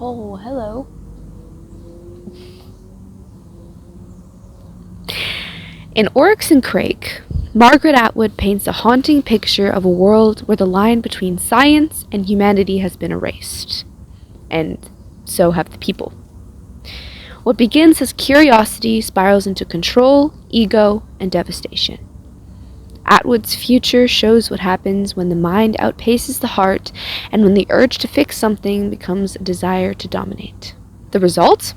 Oh, hello. In Oryx and Crake, Margaret Atwood paints a haunting picture of a world where the line between science and humanity has been erased. And so have the people. What begins as curiosity spirals into control, ego, and devastation. Atwood's future shows what happens when the mind outpaces the heart and when the urge to fix something becomes a desire to dominate. The result?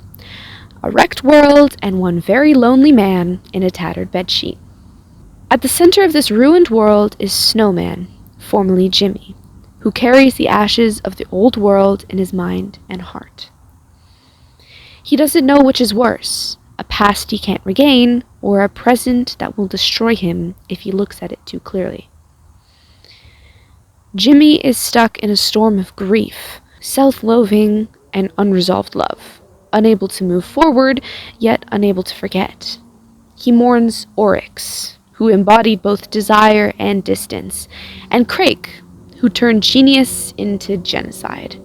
A wrecked world and one very lonely man in a tattered bedsheet. At the center of this ruined world is Snowman, formerly Jimmy, who carries the ashes of the old world in his mind and heart. He doesn't know which is worse, a past he can't regain, or a present that will destroy him if he looks at it too clearly. Jimmy is stuck in a storm of grief, self-loathing, and unresolved love, unable to move forward, yet unable to forget. He mourns Oryx, who embodied both desire and distance, and Crake, who turned genius into genocide.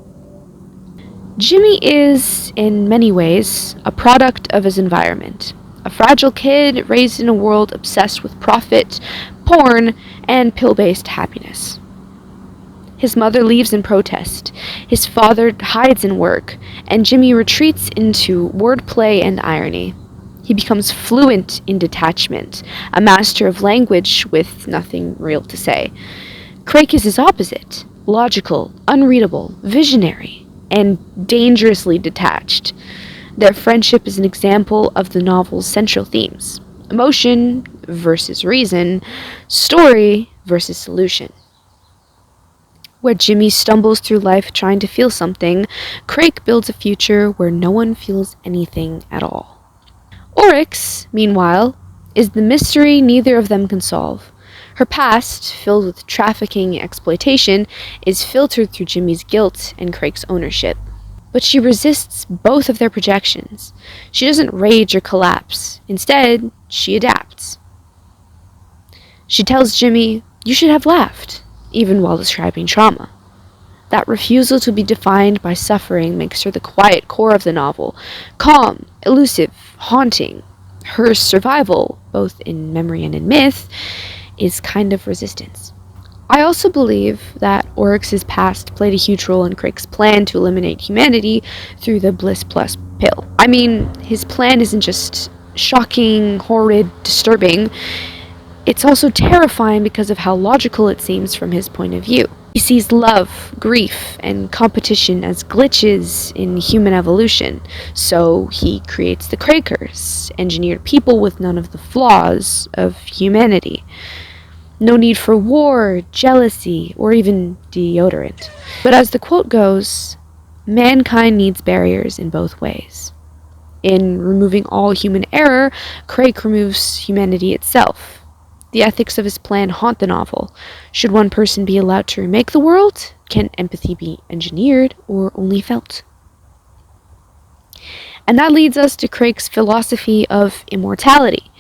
Jimmy is, in many ways, a product of his environment. A fragile kid raised in a world obsessed with profit, porn, and pill-based happiness. His mother leaves in protest, his father hides in work, and Jimmy retreats into wordplay and irony. He becomes fluent in detachment, a master of language with nothing real to say. Crake is his opposite, logical, unreadable, visionary, and dangerously detached. Their friendship is an example of the novel's central themes: emotion versus reason, story versus solution. Where Jimmy stumbles through life trying to feel something, Crake builds a future where no one feels anything at all. Oryx, meanwhile, is the mystery neither of them can solve. Her past, filled with trafficking and exploitation, is filtered through Jimmy's guilt and Crake's ownership. But she resists both of their projections. She doesn't rage or collapse. Instead, she adapts. She tells Jimmy, "You should have laughed," even while describing trauma. That refusal to be defined by suffering makes her the quiet core of the novel, calm, elusive, haunting. Her survival, both in memory and in myth, is kind of resistance. I also believe that Oryx's past played a huge role in Crake's plan to eliminate humanity through the Bliss Plus pill. I mean, his plan isn't just shocking, horrid, disturbing. It's also terrifying because of how logical it seems from his point of view. He sees love, grief, and competition as glitches in human evolution, so he creates the Crakers, engineered people with none of the flaws of humanity. No need for war, jealousy, or even deodorant. But as the quote goes, mankind needs barriers in both ways. In removing all human error, Crake removes humanity itself. The ethics of his plan haunt the novel. Should one person be allowed to remake the world? Can empathy be engineered or only felt? And that leads us to Crake's philosophy of immortality.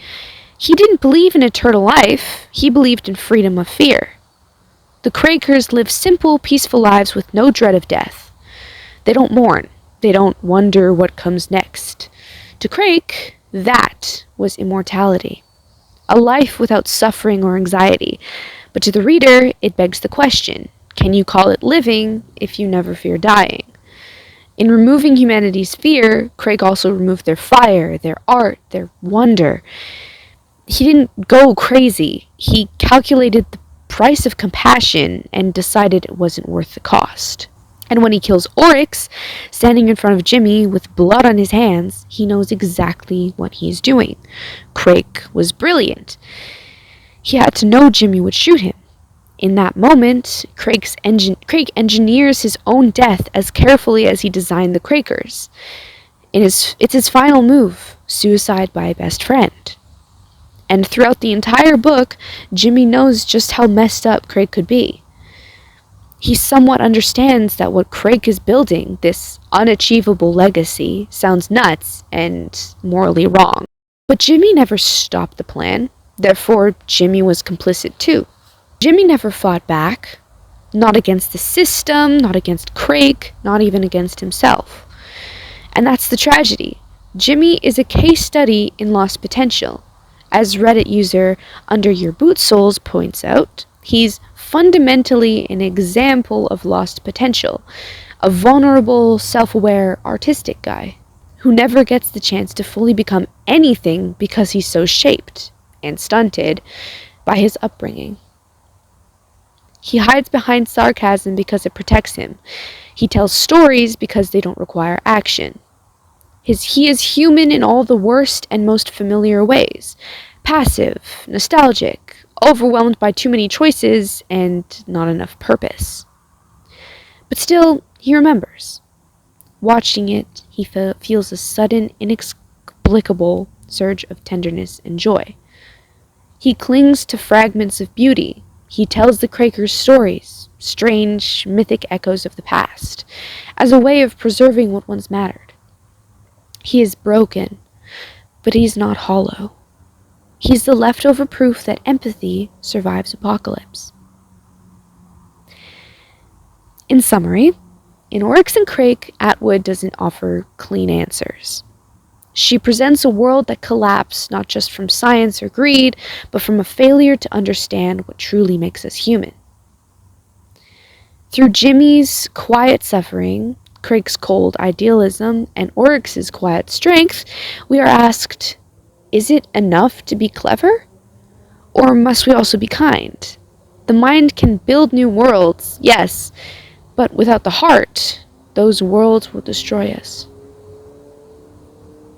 He didn't believe in eternal life, he believed in freedom of fear. The Crakers live simple, peaceful lives with no dread of death. They don't mourn, they don't wonder what comes next. To Crake, that was immortality. A life without suffering or anxiety. But to the reader, it begs the question, can you call it living if you never fear dying? In removing humanity's fear, Crake also removed their fire, their art, their wonder. He didn't go crazy. He calculated the price of compassion and decided it wasn't worth the cost. And when he kills Oryx, standing in front of Jimmy with blood on his hands, he knows exactly what he's doing. Crake was brilliant. He had to know Jimmy would shoot him. In that moment, Crake engineers his own death as carefully as he designed the Crakers. It's his final move, suicide by a best friend. And throughout the entire book, Jimmy knows just how messed up Crake could be. He somewhat understands that what Crake is building, this unachievable legacy, sounds nuts and morally wrong. But Jimmy never stopped the plan, therefore Jimmy was complicit too. Jimmy never fought back, not against the system, not against Crake, not even against himself. And that's the tragedy. Jimmy is a case study in lost potential. As Reddit user Under Your Boot Soles points out, he's fundamentally an example of lost potential, a vulnerable, self-aware, artistic guy who never gets the chance to fully become anything because he's so shaped and stunted by his upbringing. He hides behind sarcasm because it protects him. He tells stories because they don't require action. He is human in all the worst and most familiar ways. Passive, nostalgic, overwhelmed by too many choices, and not enough purpose. But still, he remembers. Watching it, he feels a sudden, inexplicable surge of tenderness and joy. He clings to fragments of beauty. He tells the Crakers stories, strange, mythic echoes of the past, as a way of preserving what once mattered. He is broken, but he's not hollow. He's the leftover proof that empathy survives apocalypse. In summary, in Oryx and Crake, Atwood doesn't offer clean answers. She presents a world that collapsed not just from science or greed, but from a failure to understand what truly makes us human. Through Jimmy's quiet suffering, Crake's cold idealism, and Oryx's quiet strength, we are asked, is it enough to be clever? Or must we also be kind? The mind can build new worlds, yes, but without the heart, those worlds will destroy us.